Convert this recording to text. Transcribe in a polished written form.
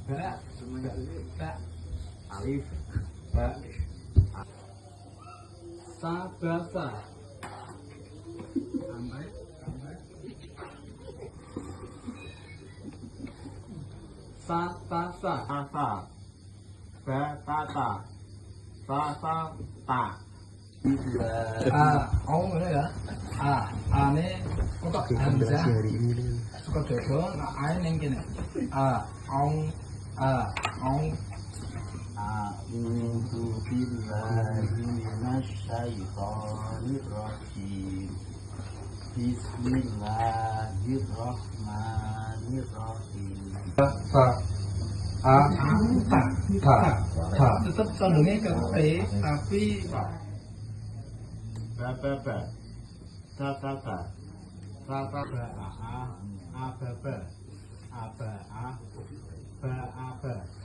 Ba. Semuanya ini Ba. alif. Ba. Sa. Ba. Sa. Sampai. Sa. Ta. Sa. Asa. Ba. Ta. Ta. Sa. Sa. Ta. Ông ở đây hả? Này có tóc làm gì hari ini nih. suka dodol, ai neng kene. Ông, ông. A'udzu billahi minasyaitonir rajim. Bismillahirrahmanirrahim. Ta. Tetap kandungnya ke P, tapi Ba ba ba. Ta ta ta. Ta ta ba A ba ba. A ba A. Ba A ba.